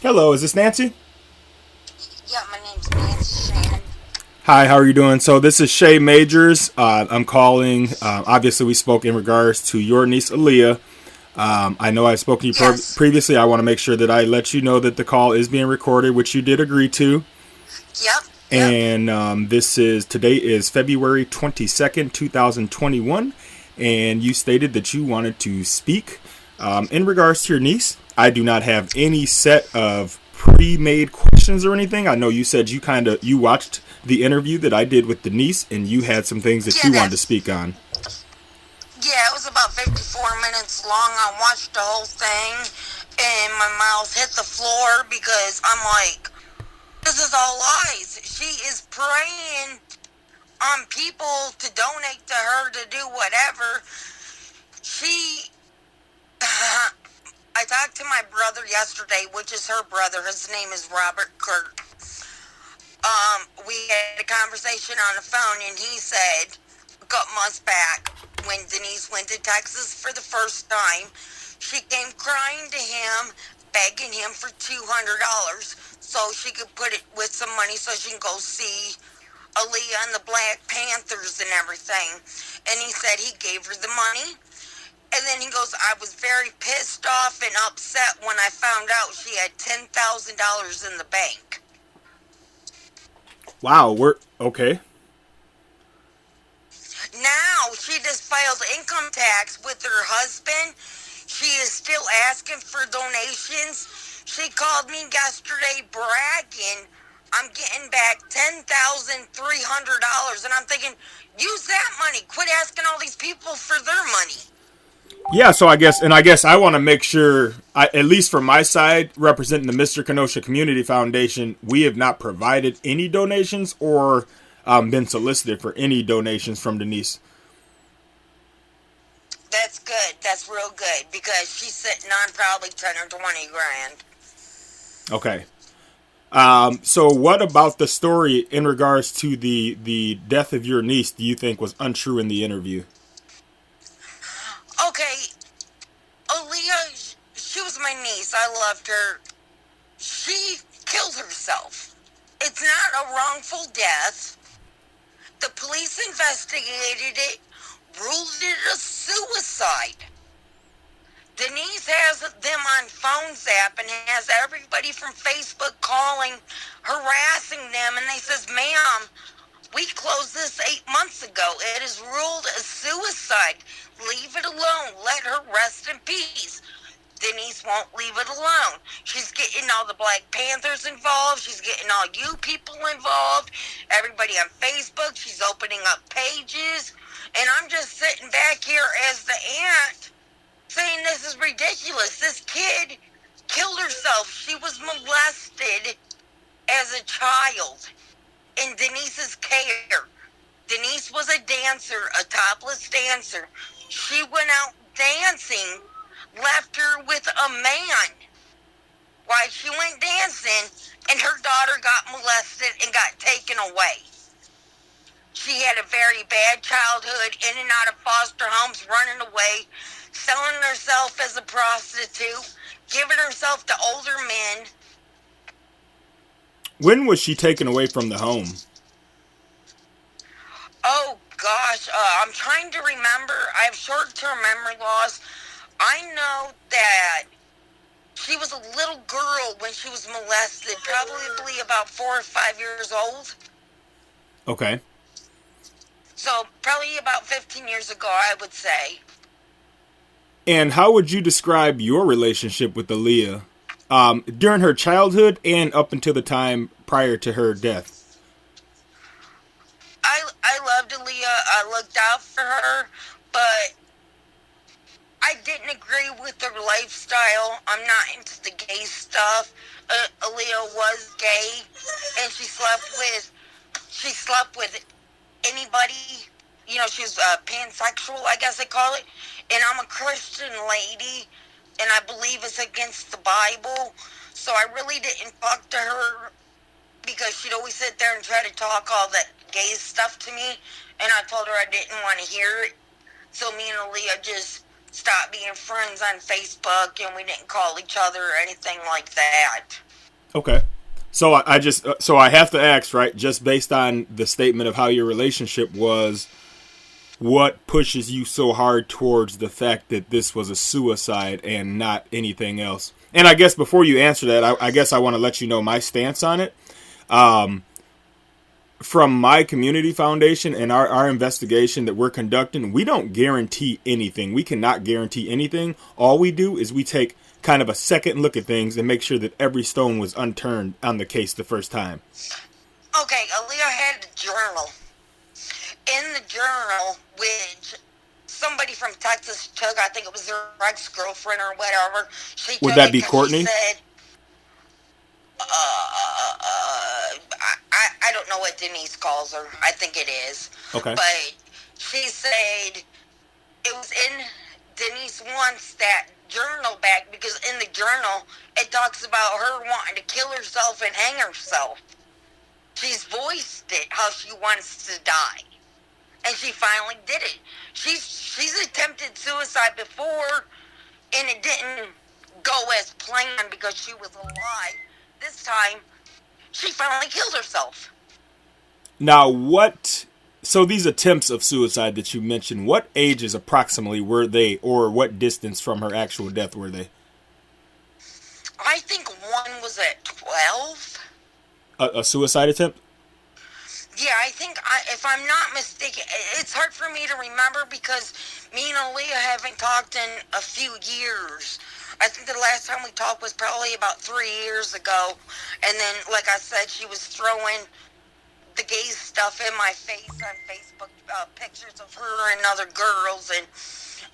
Hello, is this Nancy? Yeah, my name's Nancy Shahan. Hi, how are you doing? So this is Shay Majors. I'm calling. Obviously, we spoke in regards to your niece Aliyah. I know I've spoken to you Yes. previously. I want to make sure that I let you know that the call is being recorded, which you did agree to. Yep. Yep. And today is February 22nd, 2021. And you stated that you wanted to speak in regards to your niece. I do not have any set of pre-made questions or anything. I know you said you watched the interview that I did with the niece, and you had some things that Yeah, you wanted to speak on. it was about 54 minutes long. I watched the whole thing and my mouth hit the floor because I'm like, this is all lies. She is preying on people to donate to her to do whatever. She I talked to my brother yesterday, which is her brother. His name is Robert Kurt. We had a conversation on the phone, and he said a couple months back when Denise went to Texas for the first time, she came crying to him, begging him for $200 so she could put it with some money so she can go see Aliyah and the Black Panthers and everything. And he said he gave her the money. And then he goes, I was very pissed off and upset when I found out she had $10,000 in the bank. Wow, we're okay. Now she just filed income tax with her husband. She is still asking for donations. She called me yesterday bragging, I'm getting back $10,300. And I'm thinking, use that money. Quit asking all these people for their money. Yeah, so I guess I want to make sure, at least from my side, representing the Mr. Kenosha Community Foundation, we have not provided any donations or been solicited for any donations from Denise. That's good. That's real good because she's sitting on probably 10 or 20 grand. Okay. So what about the story in regards to the death of your niece? Do you think was untrue in the interview? Okay, Aliyah, she was my niece. I loved her. She killed herself. It's not a wrongful death. The police investigated it, ruled it a suicide. Denise has them on phone zap and has everybody from Facebook calling, harassing them, and they says, ma'am, we closed this 8 months ago. It is ruled a suicide. Leave it alone. Let her rest in peace. Denise won't leave it alone. She's getting all the Black Panthers involved. She's getting all you people involved. Everybody on Facebook. She's opening up pages. And I'm just sitting back here as the aunt saying this is ridiculous. This kid killed herself. She was molested as a child in Denise's care. Denise was a dancer, a topless dancer. She went out dancing, left her with a man while she went dancing, and her daughter got molested and got taken away. She had a very bad childhood, in and out of foster homes, running away, selling herself as a prostitute, giving herself to older men. When was she taken away from the home? Oh gosh, I'm trying to remember. I have short-term memory loss. I know that she was a little girl when she was molested, probably about 4 or 5 years old. Okay. So probably about 15 years ago, I would say. And how would you describe your relationship with Aliyah during her childhood and up until the time prior to her death? I loved Aliyah. I looked out for her, but I didn't agree with her lifestyle. I'm not into the gay stuff. Aliyah was gay, and she slept with anybody. You know, she's pansexual, I guess they call it. And I'm a Christian lady, and I believe it's against the Bible. So I really didn't talk to her because she'd always sit there and try to talk all that gay stuff to me. And I told her I didn't want to hear it. So me and Aliyah just stopped being friends on Facebook, and we didn't call each other or anything like that. Okay. So I just so I have to ask, right? Just based on the statement of how your relationship was, what pushes you so hard towards the fact that this was a suicide and not anything else? And I guess before you answer that, I guess I want to let you know my stance on it. From my community foundation and our investigation that we're conducting, we don't guarantee anything. We cannot guarantee anything. All we do is we take kind of a second look at things and make sure that every stone was unturned on the case the first time. Okay, Aliyah had a journal. In the journal, which somebody from Texas took, I think it was their ex-girlfriend or whatever. She Would took that it be 'cause Courtney? she said, I don't know what Denise calls her. I think it is. Okay. But she said it was in Denise wants that journal back because in the journal it talks about her wanting to kill herself and hang herself. She's voiced it how she wants to die. And she finally did it. She's attempted suicide before and it didn't go as planned because she was alive. This time she finally killed herself. Now, so these attempts of suicide that you mentioned, what ages approximately were they, or what distance from her actual death were they? I think one was at 12. A suicide attempt? Yeah, I think, if I'm not mistaken, it's hard for me to remember because me and Aliyah haven't talked in a few years. I think the last time we talked was probably about 3 years ago. And then, like I said, she was throwing the gay stuff in my face on Facebook, pictures of her and other girls, and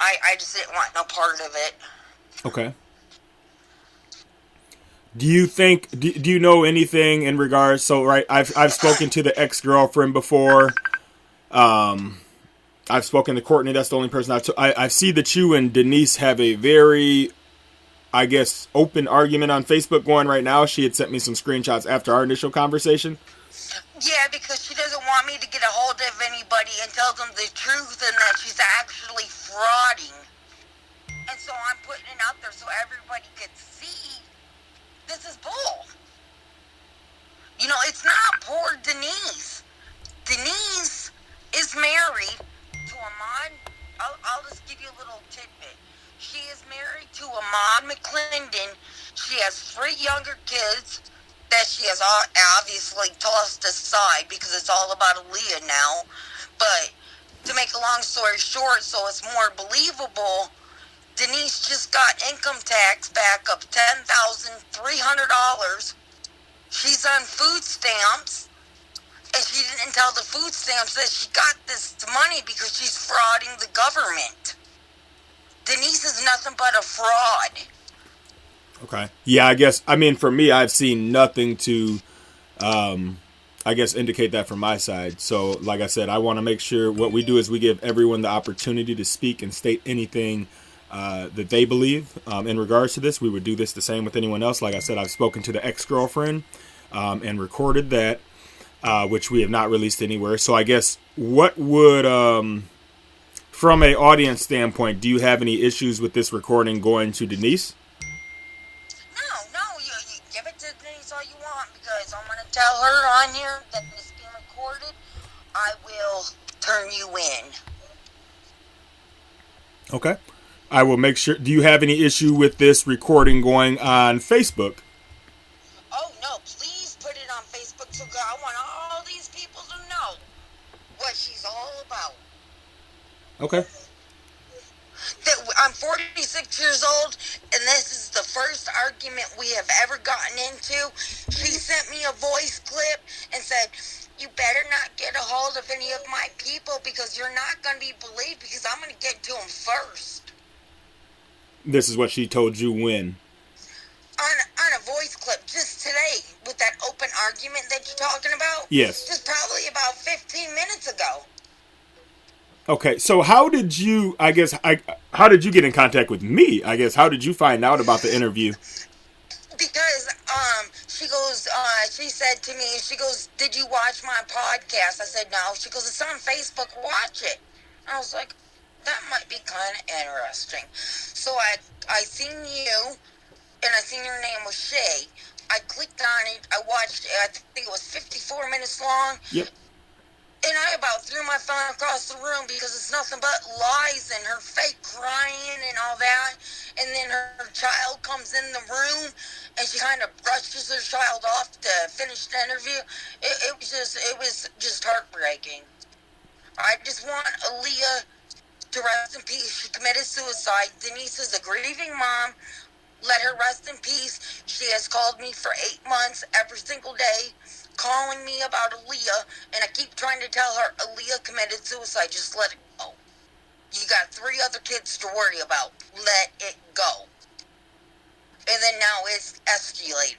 I just didn't want no part of it. Okay. Do you think? Do you know anything in regards? So, right, I've spoken to the ex-girlfriend before. I've spoken to Courtney. That's the only person I see that you and Denise have a very, I guess, open argument on Facebook going right now. She had sent me some screenshots after our initial conversation. Yeah, because she doesn't want me to get a hold of anybody and tell them the truth and that she's actually frauding. And so I'm putting it out there so everybody could see this is bull. You know, it's not poor Denise. Denise is married to Ahmad. I'll just give you a little tidbit. She is married to Ahmad McClendon. She has 3 younger kids that she has obviously tossed aside because it's all about Aliyah now. But to make a long story short, so it's more believable, Denise just got income tax back of $10,300. She's on food stamps, and she didn't tell the food stamps that she got this money because she's frauding the government. Denise is nothing but a fraud. Okay. Yeah, I guess, I mean, for me, I've seen nothing to, I guess, indicate that from my side. So, like I said, I want to make sure what we do is we give everyone the opportunity to speak and state anything that they believe in regards to this. We would do this the same with anyone else. Like I said, I've spoken to the ex-girlfriend and recorded that, which we have not released anywhere. So I guess what would, from a audience standpoint, do you have any issues with this recording going to Denise? No, you give it to Denise all you want because I'm going to tell her on here that it's being recorded. I will turn you in. Okay. I will make sure. Do you have any issue with this recording going on Facebook? Oh, no, please put it on Facebook so I want all these people to know what she's all about. Okay. I'm 46 years old, and this is the first argument we have ever gotten into. She sent me a voice clip and said, you better not get a hold of any of my people because you're not going to be believed because I'm going to get to them first. This is what she told you when? On a voice clip just today with that open argument that you're talking about. Yes. Just probably about 15 minutes ago. Okay, so how did you, how did you get in contact with me? I guess, how did you find out about the interview? Because, she said to me, she goes, did you watch my podcast? I said, no. She goes, it's on Facebook, watch it. I was like, that might be kind of interesting. So I seen you, and I seen your name was Shay. I clicked on it. I watched it. I think it was 54 minutes long. Yep. And I about threw my phone across the room because it's nothing but lies and her fake crying and all that. And then her child comes in the room and she kind of brushes her child off to finish the interview. It was just heartbreaking. I just want Aliyah to rest in peace. She committed suicide. Denise is a grieving mom. Let her rest in peace. She has called me for 8 months every single day, calling me about Aliyah, and I keep trying to tell her Aliyah committed suicide. Just let it go. You got 3 other kids to worry about. Let it go. And then now it's escalated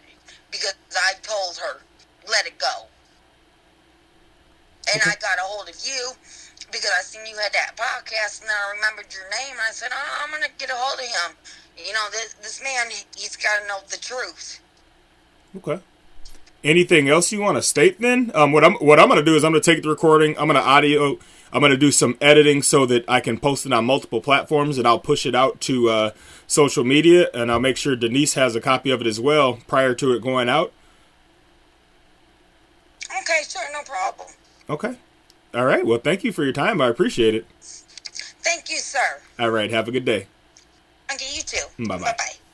because I told her, let it go. And I got a hold of you because I seen you had that podcast, and then I remembered your name, and I said, oh, I'm going to get a hold of him. You know, this man, he's got to know the truth. Okay. Anything else you want to state then? What I'm going to do is I'm going to take the recording, I'm going to do some editing so that I can post it on multiple platforms, and I'll push it out to social media, and I'll make sure Denise has a copy of it as well prior to it going out. Okay, sure, no problem. Okay. All right. Well, thank you for your time. I appreciate it. Thank you, sir. All right. Have a good day. Okay, you too. Bye-bye. Bye-bye.